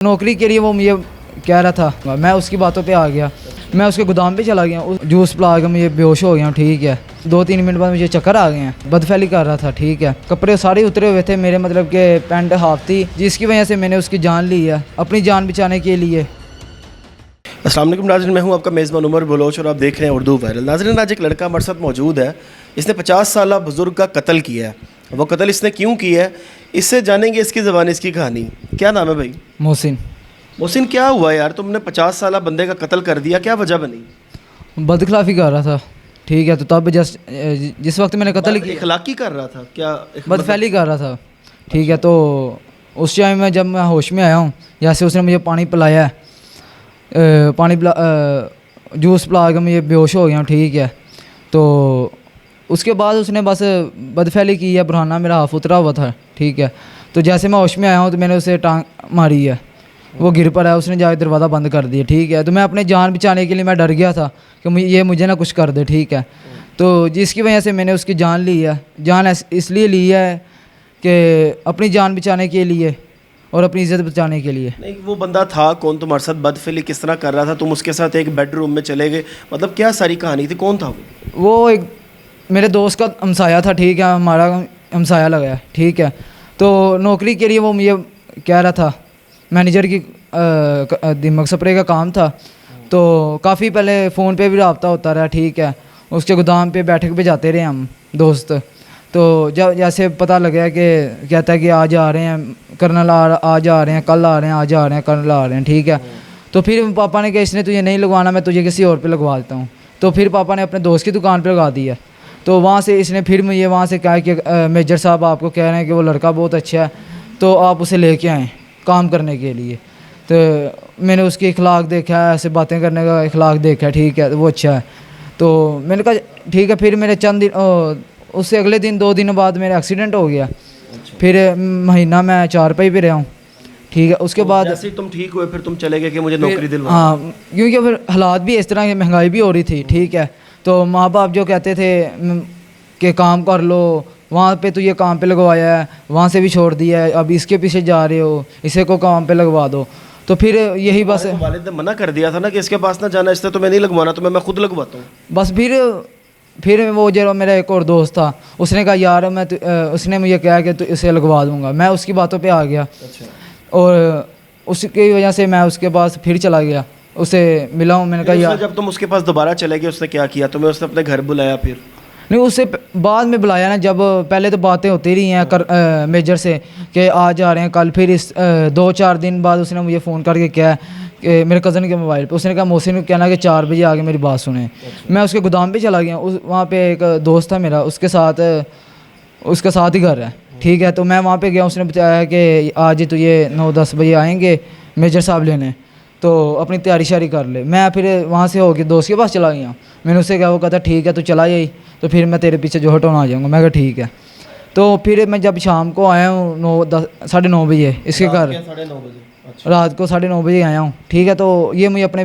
नौकरी के लिए वो मुझे कह रहा था, मैं उसकी बातों पे आ गया। मैं उसके गोदाम पे चला गया, जूस पिला के मुझे बेहोश हो गया। ठीक है, 2-3 मिनट बाद मुझे चक्कर आ गए हैं। बदफैली कर रहा था। ठीक है, कपड़े सारे उतरे हुए थे मेरे, मतलब के पैंट हाफ थी, जिसकी वजह से मैंने उसकी जान ली है अपनी जान बचाने के लिए। अस्सलाम वालेकुम नाज़रीन, मैं हूं आपका मेज़बान उमर बलोच और आप देख रहे हैं उर्दू वायरल। नाज़रीन, आज एक लड़का हमारे साथ मौजूद है। इसने 50 साल बुज़ुर्ग का कत्ल किया है। वो कत्ल इसने क्यों किया है, इससे जानेंगे इसकी ज़बानी, इसकी कहानी। क्या नाम है भाई? मोहसिन। मोहसिन, क्या हुआ यार, तुमने 50 साल बंदे का कत्ल कर दिया, क्या वजह बनी? बदखिलाफ़ी कर रहा था। ठीक है, तो तब जिस वक्त मैंने कत्ल किया, इखलाकी कर रहा था क्या? बदफैली कर रहा था। ठीक है, तो उस टाइम में जब मैं होश में आया हूँ, जैसे उसने मुझे पानी पिलाया है, जूस पिला के मुझे बेहोश हो गया। ठीक है, तो उसके बाद उसने बस बदफैली की है। बुरहाना मेरा हाफ उतरा हुआ था। ठीक है, तो जैसे मैं होश में आया हूँ तो मैंने उसे टांग मारी है, वो गिर पड़ा है। उसने जाके दरवाज़ा बंद कर दिया। ठीक है, तो मैं अपनी जान बचाने के लिए मैं डर गया था कि ये मुझे ना कुछ कर दे। ठीक है, तो जिसकी वजह से मैंने उसकी जान ली है। जान इसलिए ली है कि अपनी जान बचाने के लिए और अपनी इज़्ज़त बचाने के लिए। नहीं, वो बंदा था कौन तुम्हारे साथ? बदफैली किस तरह कर रहा था? तुम उसके साथ एक बेडरूम में चले गए, मतलब क्या सारी कहानी थी? कौन था वो? एक मेरे दोस्त का हमसाया था। ठीक है, हमारा हमसाया लगा है। ठीक है, तो नौकरी के लिए वो मुझे कह रहा था, मैनेजर की दिमाग स्प्रे का काम था। तो काफ़ी पहले फ़ोन पे भी रब्ता होता रहा। ठीक है, उसके गोदाम पे बैठक पे जाते रहे हम दोस्त। तो जब जैसे पता लगा कि कहता है कि आज आ रहे हैं कर्नल, आज आ रहे हैं, कल आ रहे हैं, आज आ रहे हैं, कर्नल आ रहे हैं। ठीक है, तो फिर पापा ने कहा इसने तुझे नहीं लगवाना, मैं तुझे किसी और पे लगवा देता हूँ। तो फिर पापा ने अपने दोस्त की दुकान पे लगा दिया। तो वहाँ से इसने फिर मुझे वहाँ से कहा कि मेजर साहब आपको कह रहे हैं कि वो लड़का बहुत अच्छा है, तो आप उसे लेके आएँ काम करने के लिए। तो मैंने उसकी इखलाक देखा है, ऐसे बातें करने का इखलाक देखा है। ठीक है, वो अच्छा है। तो मैंने कहा ठीक है। फिर मेरे चंद दिन, उससे अगले दिन 2 दिन बाद मेरा एक्सीडेंट हो गया। फिर महीना मैं 4 पे रहा हूँ। ठीक है, उसके बाद जैसे ही तुम ठीक हुए फिर तुम चले गए कि मुझे नौकरी दिलवा। हाँ, क्योंकि फिर हालात भी इस तरह की, महंगाई भी हो रही थी। ठीक है, तो माँ बाप जो कहते थे कि काम कर लो, वहाँ पे तो ये काम पे लगवाया है, वहाँ से भी छोड़ दिया है, अब इसके पीछे जा रहे हो, इसे को काम पे लगवा दो। तो फिर यही बस वालिद ने मना कर दिया था ना कि इसके पास ना जाना, इससे तो मैं नहीं लगवाना, तो मैं खुद लगवाता हूँ। बस फिर वो जो मेरा एक और दोस्त था, उसने कहा यार उसने मुझे कहा कि तो इसे लगवा दूंगा। मैं उसकी बातों पे आ गया। अच्छा। और उसकी वजह से मैं उसके पास फिर चला गया, उसे मिला हूँ। मैंने कहा यार, जब तुम उसके पास दोबारा चले गए उसने क्या किया? तुम्हें उसने अपने घर बुलाया? फिर नहीं, उससे बाद में बुलाया ना, जब पहले तो बातें होती रही हैं मेजर से कि आज आ रहे हैं कल। फिर इस 2-4 दिन बाद उसने मुझे फ़ोन करके कहा कि मेरे कज़न के मोबाइल पे उसने कहा मोहसिन को कहना कि 4 बजे आके मेरी बात सुने। मैं उसके गोदाम पे चला गया। वहाँ पे एक दोस्त था मेरा, उसके साथ ही घर है। ठीक है, तो मैं वहाँ पे गया। उसने बताया कि आज तो ये 9-10 बजे आएंगे मेजर साहब लेने, तो अपनी तैयारी शारी कर ले। मैं फिर वहाँ से होकर दोस्त के पास चला गया। मैंने उससे कहा, वो कहता ठीक है तो चला यही, तो फिर मैं तेरे पीछे जो हटोना आ जाऊँगा। मैं कहा ठीक है। तो फिर मैं जब शाम को आया हूँ 9-10 9:30 इसके घर, 9:30 बजे रात को 9:30 बजे आया हूँ। ठीक है, तो ये मुझे अपने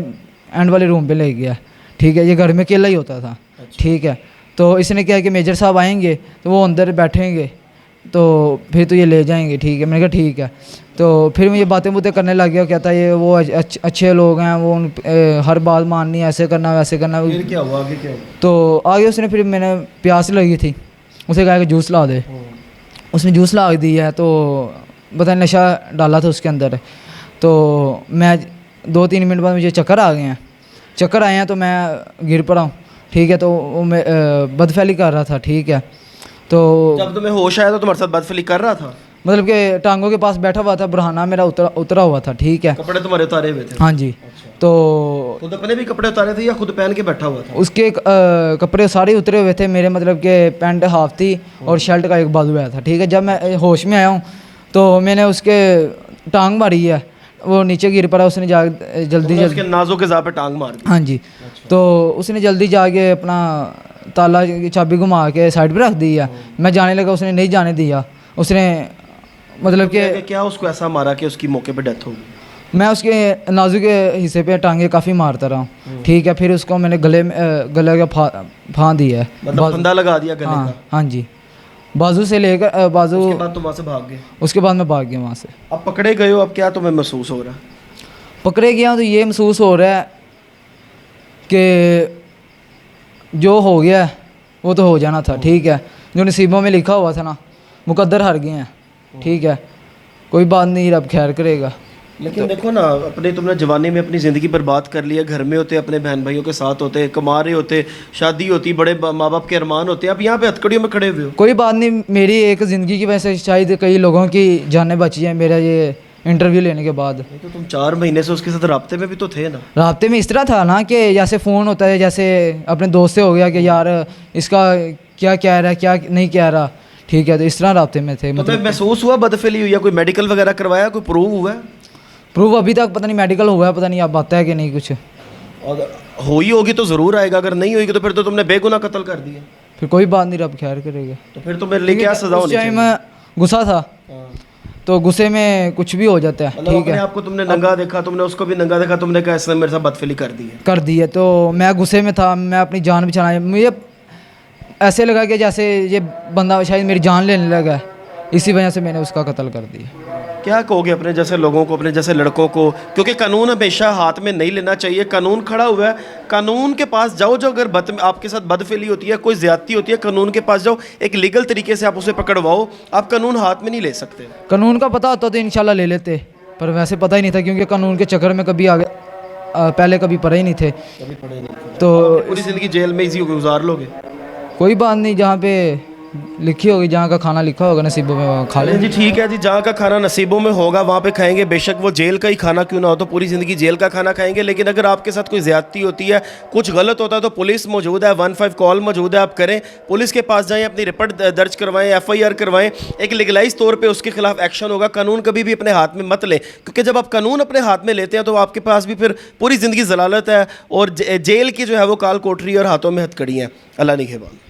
एंड वाले रूम पे ले गया। ठीक है, ये घर में अकेला ही होता था। ठीक है, तो इसने कहा कि मेजर साहब आएंगे तो वो अंदर बैठेंगे, तो फिर तो ये ले जाएंगे। ठीक है, मैंने कहा ठीक है। तो फिर मुझे बातें करने लग गया। कहता है ये वो अच्छे लोग हैं, वो हर बात माननी, ऐसे करना वैसे करना। फिर क्या हुआ? आगे क्या हुआ? तो आगे उसने फिर, मैंने प्यास लगी थी, उसे कहा कि जूस ला दे। उसने जूस ला दिया है, तो पता नहीं नशा डाला था उसके अंदर। तो मैं 2-3 मिनट बाद मुझे चक्कर आ गए हैं। चक्कर आए हैं तो मैं गिर पड़ा हूँ। ठीक है, तो वो मैं बदफैली कर रहा था। ठीक है, तो जब तुम्हें होश आया तो तुम्हारे साथ बदफैली कर रहा था? मतलब कि टांगों के पास बैठा हुआ था, बुरहाना मेरा उतरा हुआ था। ठीक है, कपड़े तुम्हारे उतारे हुए थे? हाँ जी। तो खुद अपने भी कपड़े उतारे थे या खुद पहन के बैठा हुआ था? उसके कपड़े सारे उतरे हुए थे मेरे, मतलब कि पैंट हाफ थी और शर्ट का एक बाजू आया था। ठीक है, जब मैं होश में आया हूँ तो मैंने उसके टांग मारी है, वो नीचे गिर पड़ा। उसने जल्दी उसके नाजों के पे टांग मार दी? हाँ जी। तो उसने जल्दी जाके अपना ताला की चाबी घुमा के साइड पे रख दी है। मैं जाने लगा, उसने नहीं जाने दिया। उसने मतलब कि क्या उसको ऐसा मारा कि उसकी मौके पे डेथ हो गई? मैं उसके नाजुक हिस्से पे टांगे काफ़ी मारता रहा हूँ। ठीक है, फिर उसको मैंने गले का फांद दिया है, मतलब फंदा लगा दिया गले का? हाँ जी। बाजू से लेकर बाजू, उसके बाद तुम वहाँ से भाग गए। उसके बाद मैं भाग गया वहाँ से। अब पकड़े गए हो, अब क्या तुम्हें महसूस हो रहा है? पकड़े गया तो ये महसूस हो रहा है कि जो हो गया है वो तो हो जाना था, ठीक है। जो नसीबों में लिखा हुआ था ना, मुकद्दर हार गए हैं, ठीक है। कोई बात नहीं, रब खैर करेगा। लेकिन देखो ना, अपने तुमने जवानी में अपनी ज़िंदगी बर्बाद कर लिया, घर में होते, अपने बहन भाइयों के साथ होते, कमा रहे होते, शादी होती, बड़े माँ बाप के अरमान होते, अब यहाँ पे हथकड़ियों में खड़े हुए हो। कोई बात नहीं, मेरी एक ज़िंदगी की वजह से शायद कई लोगों की जानें बची हैं मेरा ये इंटरव्यू लेने के बाद। नहीं तो तुम 4 महीने से उसके साथ राब्ते में भी तो थे ना। राब्ते में इस तरह था ना कि जैसे फ़ोन होता है, जैसे अपने दोस्त से हो गया कि यार इसका क्या कह रहा है, क्या नहीं कह रहा, ठीक है। तो इस तरह राब्ते में थे। मतलब महसूस हुआ बदफेली हुई, या कोई मेडिकल वगैरह करवाया, कोई प्रूव हुआ है? प्रूफ अभी तक पता नहीं मेडिकल हुआ है, पता नहीं अब आता है कि नहीं कुछ। और हुई होगी तो ज़रूर आएगा, अगर नहीं होगी तो फिर तो तुमने बेगुनाह कत्ल कर दिया। फिर कोई बात नहीं, रब खैर करेगा। तो फिर तो मेरे लिए क्या सज़ा उस होनी टाइम चाहिए? गुस्सा था, हाँ। तो गुस्से में कुछ भी हो जाता है, मतलब ठीक अपने है। आपको तुमने नंगा देखा, तुमने उसको भी नंगा देखा, तुमने कहा इसने मेरे साथ बदफेली कर दी है। कर दी है, तो मैं गुस्से में था, मैं अपनी जान बचाना, मुझे ऐसे लगा कि जैसे ये बंदा शायद मेरी जान लेने लगा है, इसी वजह से मैंने उसका कत्ल कर दिया। क्या कहोगे अपने जैसे लोगों को, अपने जैसे लड़कों को? क्योंकि कानून हमेशा हाथ में नहीं लेना चाहिए, कानून खड़ा हुआ है, कानून के पास जाओ। जो अगर आपके साथ बदफेली होती है, कोई ज्यादती होती है, कानून के पास जाओ, एक लीगल तरीके से आप उसे पकड़वाओ। आप कानून हाथ में नहीं ले सकते। कानून का पता होता तो इंशाल्लाह ले लेते, पर वैसे पता ही नहीं था, क्योंकि कानून के चक्कर में कभी आगे पहले कभी पढ़े ही नहीं थे, कभी पढ़े नहीं तो पूरी ज़िंदगी जेल में इजी गुजार लोगे। कोई बात नहीं, जहाँ पे लिखी होगी, जहाँ का खाना लिखा होगा नसीबों में वहाँ खा लें। जी ठीक है जी, जहाँ का खाना नसीबों में होगा वहाँ पे खाएंगे, बेशक वो जेल का ही खाना क्यों ना हो, तो पूरी ज़िंदगी जेल का खाना खाएंगे। लेकिन अगर आपके साथ कोई ज़्यादती होती है, कुछ गलत होता है, तो पुलिस मौजूद है, 15 कॉल मौजूद है, आप करें, पुलिस के पास जाएं, अपनी रिपोर्ट दर्ज करवाएं, FIR करवाएं, एक लीगलाइज तौर पर उसके खिलाफ एक्शन होगा। कानून कभी भी अपने हाथ में मत लें, क्योंकि जब आप कानून अपने हाथ में लेते हैं तो आपके पास भी फिर पूरी ज़िंदगी जलालत है, और जेल की जो है वो काल कोठरी और हाथों में हथकड़ी हैं। अल्लाह निगहबान।